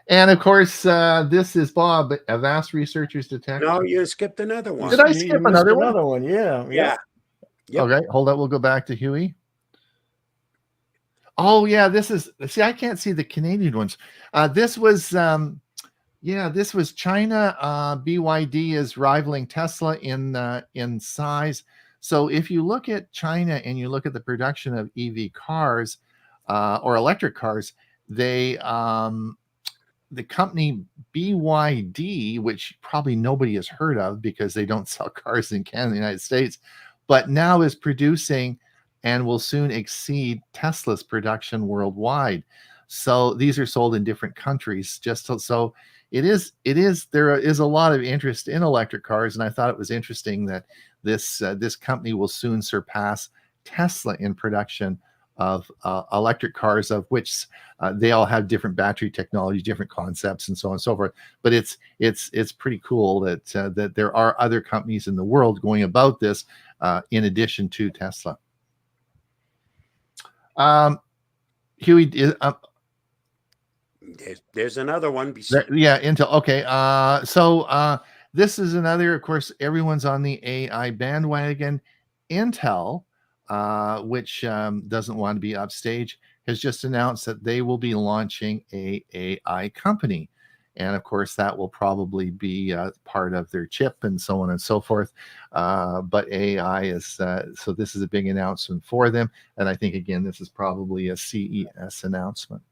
And of course, this is Bob. Avast researchers detect. No, you skipped another one. Did I skip another Yeah. one? Yep. Okay, hold on. We'll go back to Huey. Oh yeah, this is. See, I can't see the Canadian ones. This was China. BYD is rivaling Tesla in size. So if you look at China and you look at the production of EV cars or electric cars, the company BYD, which probably nobody has heard of because they don't sell cars in Canada, the United States, but now is producing and will soon exceed Tesla's production worldwide. So these are sold in different countries. Just so there is a lot of interest in electric cars, and I thought it was interesting that this company will soon surpass Tesla in production of electric cars, of which they all have different battery technology, different concepts, and so on and so forth. But it's pretty cool that that there are other companies in the world going about this in addition to Tesla. Huey, There's another one. yeah, Intel. Okay. So this is another, of course, everyone's on the AI bandwagon. Intel, which doesn't want to be upstage, has just announced that they will be launching a AI company. And of course, that will probably be part of their chip and so on and so forth. But AI is, so this is a big announcement for them. And I think, again, this is probably a CES announcement.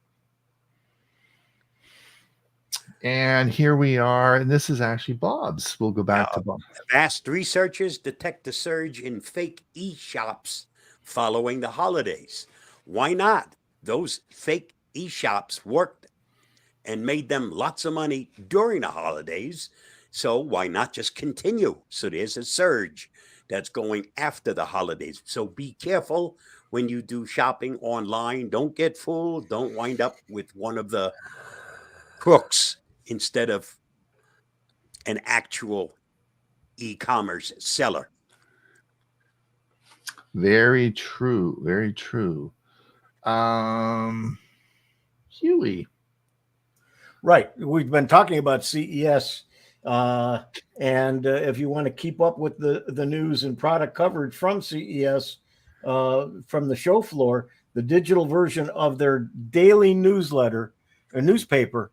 And here we are. And this is actually Bob's. We'll go back to Bob. Vast researchers detect a surge in fake e-shops following the holidays. Why not? Those fake e-shops worked and made them lots of money during the holidays. So why not just continue? So there's a surge that's going after the holidays. So be careful when you do shopping online. Don't get fooled. Don't wind up with one of the crooks instead of an actual e-commerce seller. Very true. Very true. Huey. Right. We've been talking about CES. And if you want to keep up with the news and product coverage from CES, from the show floor, the digital version of their daily newsletter, a newspaper,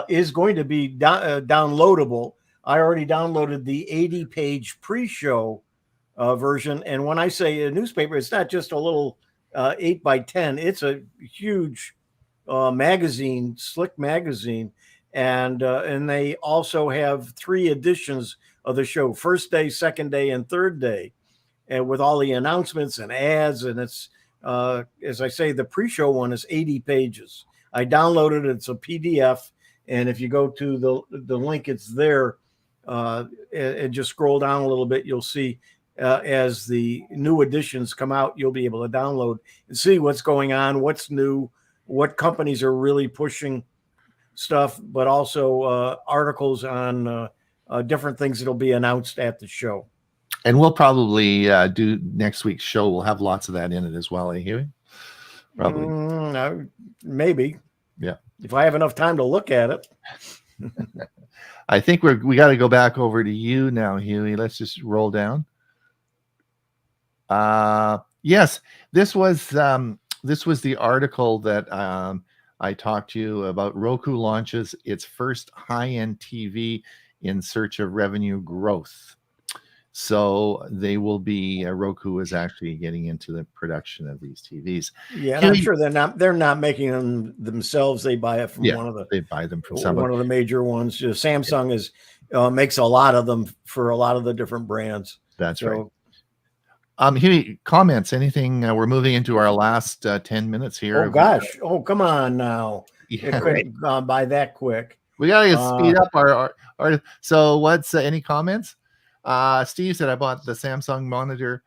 is going to be downloadable. I already downloaded the 80-page pre-show version. And when I say a newspaper, it's not just a little 8x10. It's a huge magazine, slick magazine. And they also have 3 editions of the show: first day, second day, and third day, and with all the announcements and ads. And it's, as I say, the pre-show one is 80 pages. I downloaded it. It's a PDF. And if you go to the link, it's there. And just scroll down a little bit, you'll see as the new editions come out, you'll be able to download and see what's going on, what's new, what companies are really pushing stuff, but also articles on different things that'll be announced at the show. And we'll probably do next week's show. We'll have lots of that in it as well, eh, Huey? Probably. Maybe. Yeah. If I have enough time to look at it. I think we got to go back over to you now, Huey. Let's just roll down. Yes, this was the article that I talked to you about. Roku launches its first high-end TV in search of revenue growth. So they will be, Roku is actually getting into the production of these TVs. Yeah, and I'm sure they're not making them themselves. They buy it from they buy them from one of the major ones. Samsung makes a lot of them for a lot of the different brands. That's right. Huey, comments, anything? We're moving into our last 10 minutes here. Oh gosh. Oh, come on now. Yeah, it couldn't gone by that quick. We gotta speed up our so what's any comments? Steve said, I bought the Samsung monitor.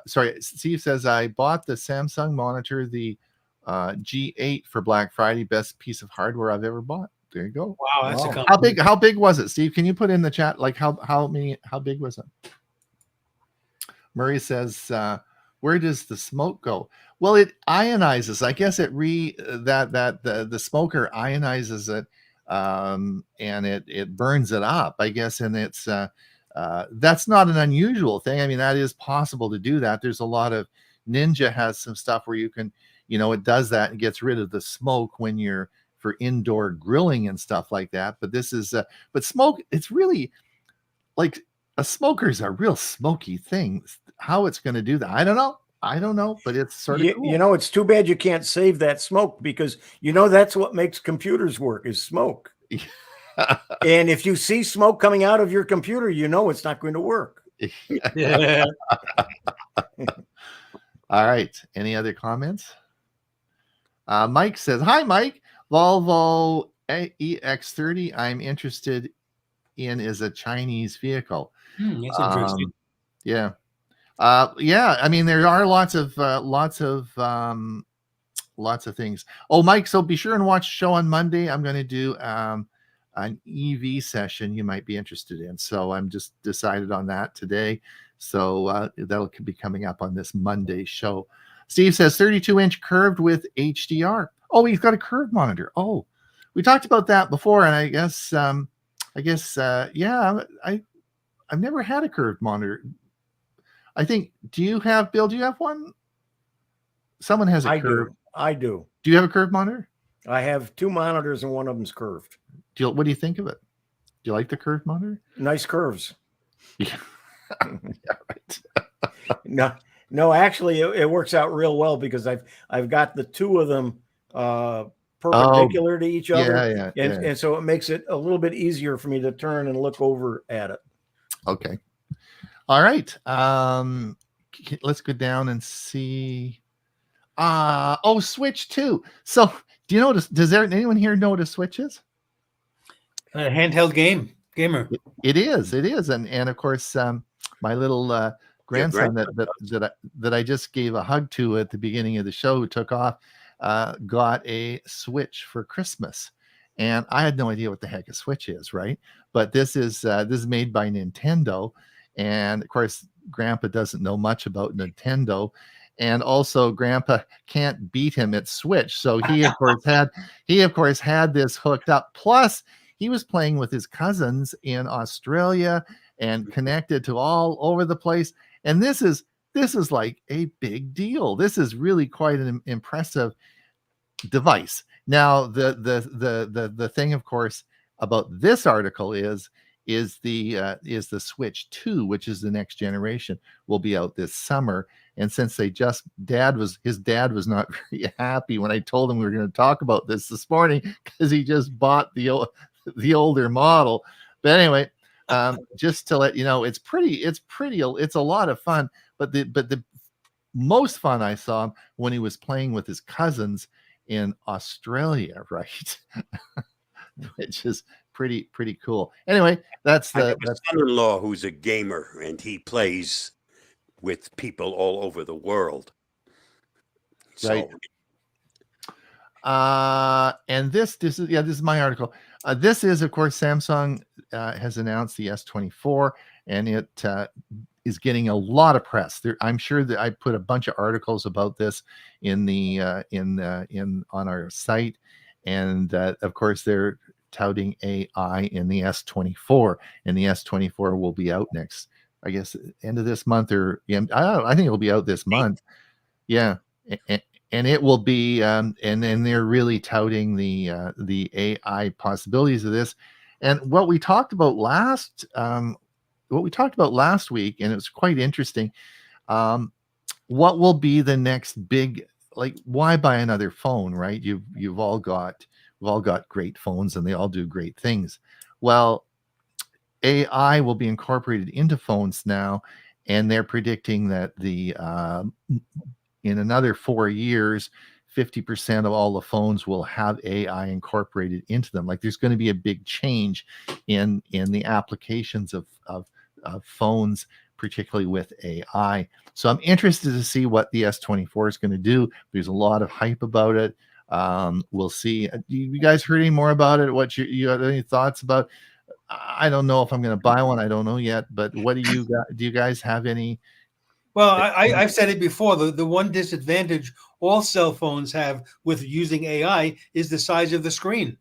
Sorry, Steve says, I bought the Samsung monitor, the G8 for Black Friday. Best piece of hardware I've ever bought. There you go. Wow, that's a compliment. How big was it, Steve? Can you put in the chat, like how big was it? Murray says, where does the smoke go? Well, it ionizes. I guess the smoker ionizes it, and it burns it up, I guess, and it's that's not an unusual thing. I mean, that is possible to do that. There's a lot of Ninja has some stuff where you can, it does that and gets rid of the smoke when you're for indoor grilling and stuff like that. But this is, but smoke, it's really like a smoker's a real smoky thing. How it's going to do that, I don't know, but it's sort of cool. It's too bad you can't save that smoke, because that's what makes computers work is smoke. And if you see smoke coming out of your computer, it's not going to work. Yeah. All right. Any other comments? Mike says, hi, Mike. Volvo EX30 I'm interested in is a Chinese vehicle. That's interesting. Yeah. Yeah. I mean, there are lots of things. Oh, Mike, so be sure and watch the show on Monday. I'm going to do an EV session you might be interested in. So I'm just decided on that today. So that'll be coming up on this Monday show. Steve says 32-inch curved with HDR. Oh, he's got a curved monitor. Oh, we talked about that before, and I guess yeah, I've never had a curved monitor. I think. Do you have, Bill? Do you have one? Someone has a curved. I do. Do you have a curved monitor? I have 2 monitors and one of them's curved. What do you think of it? Do you like the curved monitor? Nice curves. Yeah. Yeah, right. No, actually, it works out real well because I've got the 2 of them perpendicular to each other, and so it makes it a little bit easier for me to turn and look over at it. Okay. All right. Let's go down and see. Switch 2. So do you notice? Does anyone here know what a Switch is? A handheld gamer. It is, and of course, my little grandson that I just gave a hug to at the beginning of the show, who took off, got a Switch for Christmas, and I had no idea what the heck a Switch is, right? But this is made by Nintendo, and of course, Grandpa doesn't know much about Nintendo. And also, Grandpa can't beat him at Switch, so he of course had this hooked up. Plus, he was playing with his cousins in Australia and connected to all over the place. And this is like a big deal. This is really quite an impressive device. Now, the thing, of course, about this article is the Switch 2, which is the next generation, will be out this summer. And since his dad was not very happy when I told him we were going to talk about this morning, because he just bought the older model. But anyway, just to let you know, it's a lot of fun. But the most fun I saw him when he was playing with his cousins in Australia, right? Which is pretty cool. Anyway, that's I have a son-in-law who's a gamer, and he plays with people all over the world. Right. And this is my article. This is, of course, Samsung has announced the S24, and it is getting a lot of press. I'm sure that I put a bunch of articles about this on our site, and of course they're touting AI in the S24, and the S24 will be out next, I guess, end of this month, or I don't know, I think it'll be out this month. Yeah. And it will be, and then they're really touting the AI possibilities of this. And what we talked about last week, and it was quite interesting. What will be the next big, like, why buy another phone, right? We've all got great phones, and they all do great things. Well, AI will be incorporated into phones now, and they're predicting that in another 4 years, 50% of all the phones will have AI incorporated into them. Like, there's going to be a big change in the applications of phones, particularly with AI. So I'm interested to see what the S24 is going to do. There's a lot of hype about it. We'll see. You guys heard any more about it? What you have any thoughts about? I don't know if I'm going to buy one. I don't know yet. But what do you guys have any? Well, I've said it before. The one disadvantage all cell phones have with using AI is the size of the screen.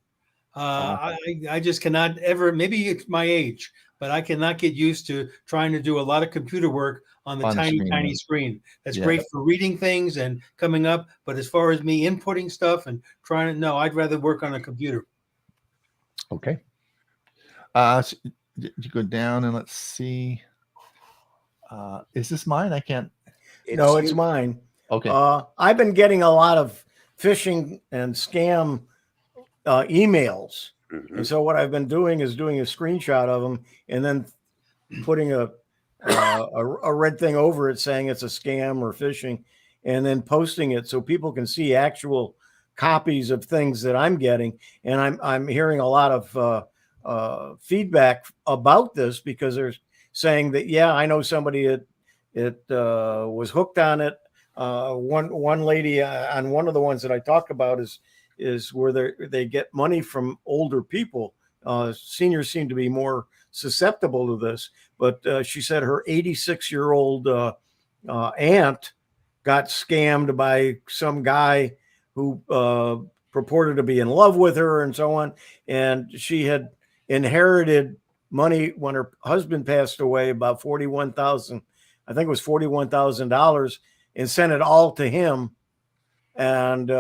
I just cannot ever, maybe it's my age, but I cannot get used to trying to do a lot of computer work on the tiny screen. That's great for reading things and coming up. But as far as me inputting stuff and I'd rather work on a computer. Okay. So you go down and let's see. Is this mine? I can't. It's mine. Okay. I've been getting a lot of phishing and scam emails. Mm-hmm. And so what I've been doing is doing a screenshot of them and then putting a red thing over it saying it's a scam or phishing, and then posting it so people can see actual copies of things that I'm getting, and I'm hearing a lot of feedback about this, because they're saying that, yeah, I know somebody that was hooked on it. One lady on one of the ones that I talk about is where they get money from older people. Seniors seem to be more susceptible to this, but she said her 86-year-old aunt got scammed by some guy who purported to be in love with her and so on. And she had inherited money when her husband passed away, about $41,000, I think it was $41,000, and sent it all to him. And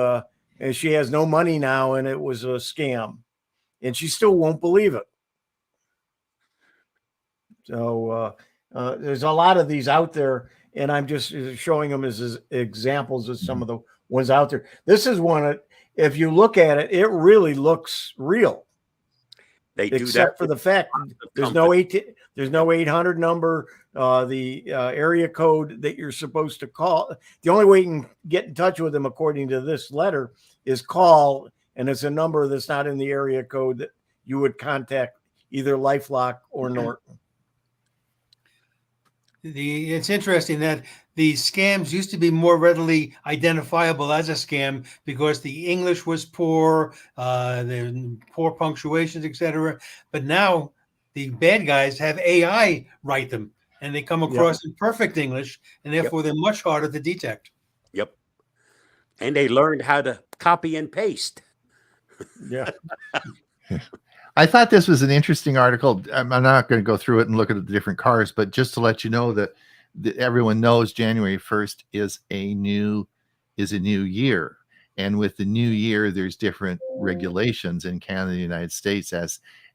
she has no money now, and it was a scam, and she still won't believe it. So there's a lot of these out there, and I'm just showing them as examples of some of the ones out there. This is one, if you look at it, it really looks real. They do Except that for the fact there's no 800 number, the area code that you're supposed to call. The only way you can get in touch with them, according to this letter, is call, and it's a number that's not in the area code that you would contact either LifeLock or Norton. It's interesting that the scams used to be more readily identifiable as a scam because the English was poor, the poor punctuations, etc. But now the bad guys have AI write them, and they come across in perfect English, and therefore they're much harder to detect. Yep. And they learned how to copy and paste. Yeah. I thought this was an interesting article. I'm not going to go through it and look at the different cars, but just to let you know that everyone knows January 1st is a new year. And with the new year, there's different regulations in Canada and the United States.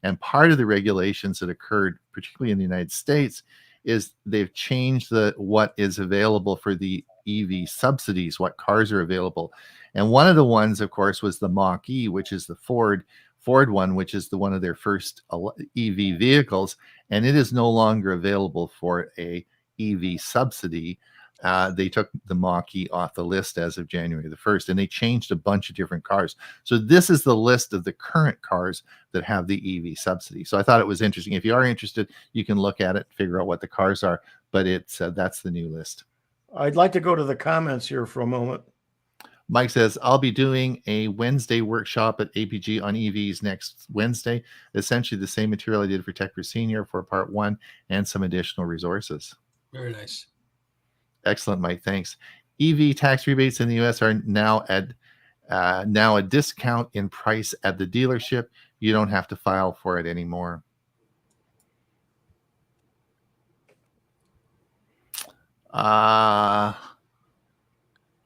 And part of the regulations that occurred, particularly in the United States, is they've changed what is available for the EV subsidies, what cars are available. And one of the ones, of course, was the Mach-E, which is the Ford one, which is one of their first EV vehicles, and it is no longer available for a EV subsidy. They took the Mach-E off the list as of January the 1st, and they changed a bunch of different cars. So this is the list of the current cars that have the EV subsidy. So I thought it was interesting. If you are interested, you can look at it, figure out what the cars are, but that's the new list. I'd like to go to the comments here for a moment. Mike says, I'll be doing a Wednesday workshop at APG on EVs next Wednesday. Essentially the same material I did for Tech for Senior for part 1 and some additional resources. Very nice. Excellent, Mike. Thanks. EV tax rebates in the U.S. are now a discount in price at the dealership. You don't have to file for it anymore.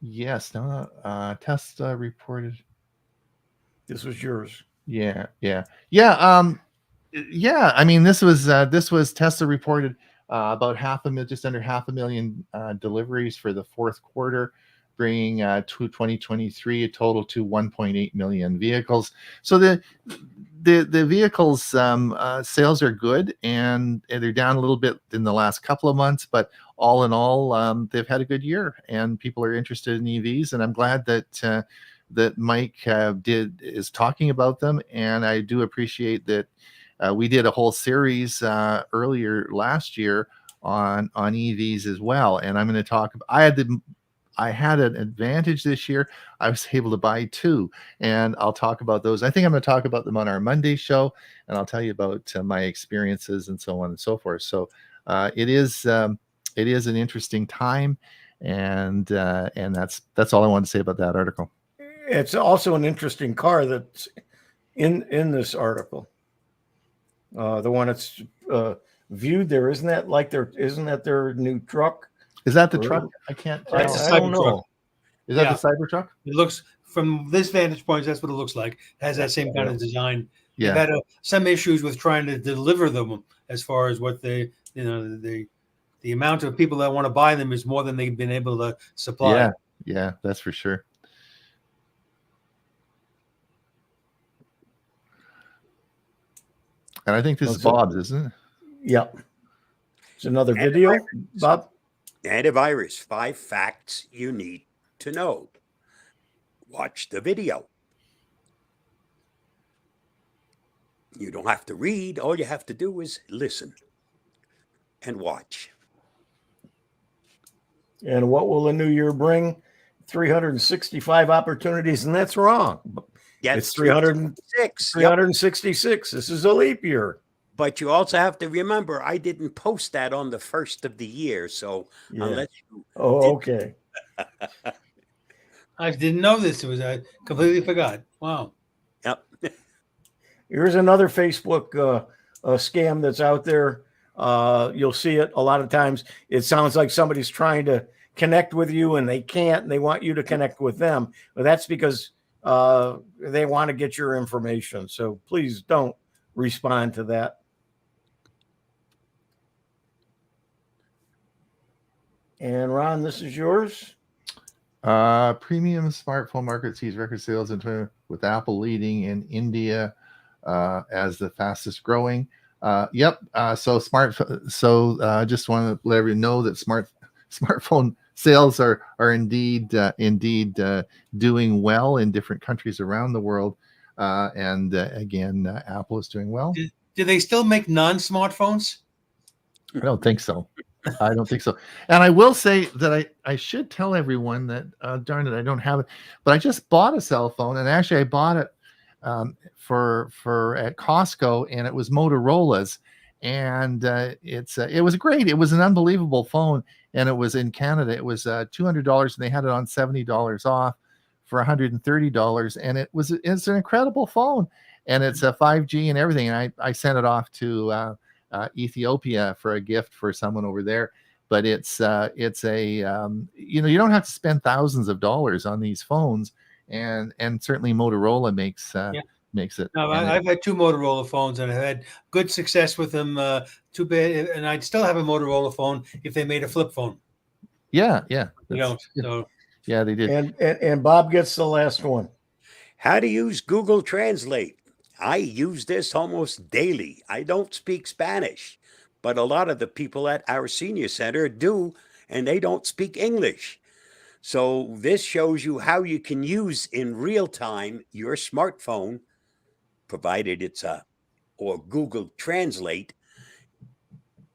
Yes. No. Tesla reported. This was yours. Yeah. I mean, this was Tesla reported about just under 500,000 deliveries for the fourth quarter, bringing to 2023 a total to 1.8 million vehicles. So the vehicles sales are good, and they're down a little bit in the last couple of months, but all in all, they've had a good year, and people are interested in EVs, and I'm glad that Mike is talking about them, and I do appreciate that. We did a whole series earlier last year on EVs as well, and I'm going to talk. I had an advantage this year. I was able to buy 2, and I'll talk about those. I think I'm going to talk about them on our Monday show, and I'll tell you about my experiences and so on and so forth. So it is an interesting time, and that's all I want to say about that article. It's also an interesting car that's in this article. The one that's viewed there, isn't that their new truck? Is that the truck? I can't tell. That's a I don't Cybertruck. know. Is that the Cybertruck? It looks, from this vantage point, that's what it looks like. It has that same kind of design. Yeah. They've had some issues with trying to deliver them, as far as what the amount of people that want to buy them is more than they've been able to supply. Yeah, that's for sure. And I think this is Bob's, isn't it? Yep. It's another video, Bob. Antivirus, 5 facts you need to know. watch the video. You don't have to read. All you have to do is listen and watch. And what will the new year bring? 365 opportunities, and that's wrong. Yes, It's 300, 366. Yep. 366. This is a leap year. But you also have to remember, I didn't post that on the first of the year. So Yeah. unless you Oh, okay. I didn't know this. It was I completely forgot. Wow. Yep. Here's another Facebook scam that's out there. You'll see it a lot of times. It sounds like somebody's trying to connect with you and they can't, and they want you to connect with them. But that's because they want to get your information. So please don't respond to that. And Ron, this is yours. Premium smartphone market sees record sales with Apple leading in India as the fastest growing. Yep. So just want to let everyone know that smartphone sales are indeed doing well in different countries around the world. Again, Apple is doing well. Do they still make non-smartphones? I don't think so. I don't think so. And I will say that I should tell everyone that, darn it, I don't have it, but I just bought a cell phone, and actually I bought it for at Costco, and it was Motorola's, and it was great. It was an unbelievable phone, and it was in Canada. It was $200, and they had it on $70 off for $130, and it's an incredible phone, and it's a 5G and everything. And I sent it off to Ethiopia for a gift for someone over there. But it's a you don't have to spend thousands of dollars on these phones, and certainly Motorola makes it. No, I've had two Motorola phones and I've had good success with them. Too bad, and I'd still have a Motorola phone if they made a flip phone. Yeah. So Yeah, they did. And Bob gets the last one. How to use Google Translate. I use this almost daily. I don't speak Spanish, but a lot of the people at our senior center do, and they don't speak English. So this shows you how you can use in real time your smartphone, provided it's or Google Translate,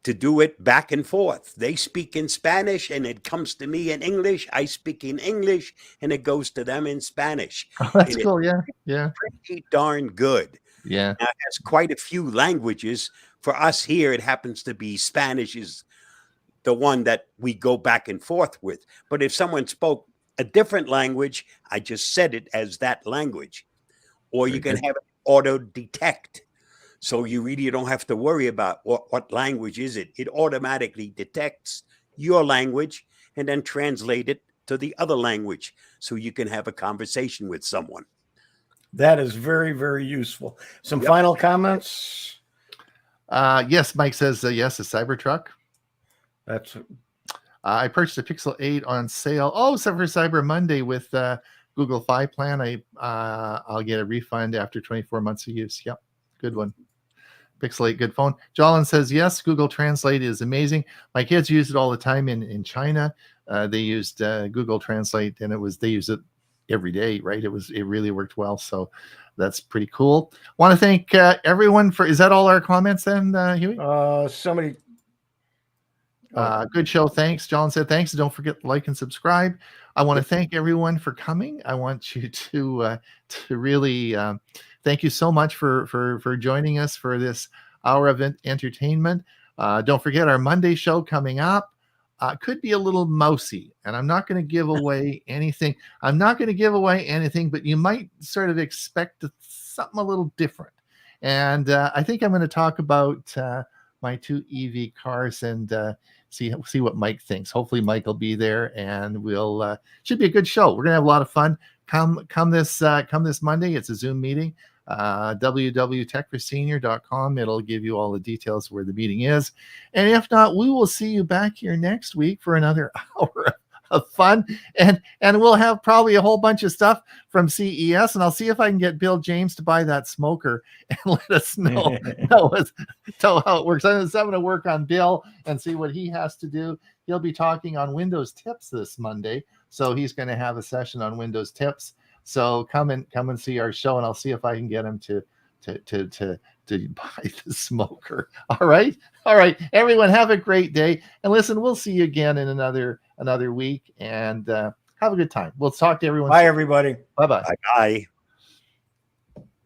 to do it back and forth. They speak in Spanish and it comes to me in English. I speak in English and it goes to them in Spanish. Oh, that's And cool. Yeah. Pretty darn good. Yeah. Now, it has quite a few languages. For us here, it happens to be Spanish is the one that we go back and forth with. But if someone spoke a different language, I just said it as that language. Or you can have it auto detect. So you really don't have to worry about what language is it. It automatically detects your language and then translate it to the other language so you can have a conversation with someone. That is very, very useful. Some final comments? Yes, Mike says yes, a Cybertruck. That's I purchased a Pixel 8 on sale. Oh, so for Cyber Monday with Google Fi Plan. I'll get a refund after 24 months of use. Yep, good one. Pixel 8, good phone. Jolin says yes, Google Translate is amazing. My kids use it all the time in China. They used Google Translate, and they use it every day, right? It really worked well. So that's pretty cool. Want to thank everyone is that all our comments then, Huey? Somebody. Good show. Thanks. John said thanks. Don't forget to like and subscribe. I want to thank everyone for coming. I want you to really thank you so much for joining us for this hour of entertainment. Don't forget our Monday show coming up. Could be a little mousy, and I'm not going to give away anything. But you might sort of expect something a little different. And I think I'm going to talk about my two EV cars and see what Mike thinks. Hopefully Mike will be there, and we'll should be a good show. We're gonna have a lot of fun. Come this Monday. It's a Zoom meeting. www.techforsenior.com. It'll give you all the details where the meeting is. And if not, we will see you back here next week for another hour of fun. And we'll have probably a whole bunch of stuff from CES. And I'll see if I can get Bill James to buy that smoker and let us know how it works. I'm going to work on Bill and see what he has to do. He'll be talking on Windows tips this Monday. So he's going to have a session on Windows tips. So come and see our show, and I'll see if I can get him to buy the smoker. All right. Everyone, have a great day. And listen, we'll see you again in another week. And have a good time. We'll talk to everyone. Bye, everybody. Bye-bye. Bye.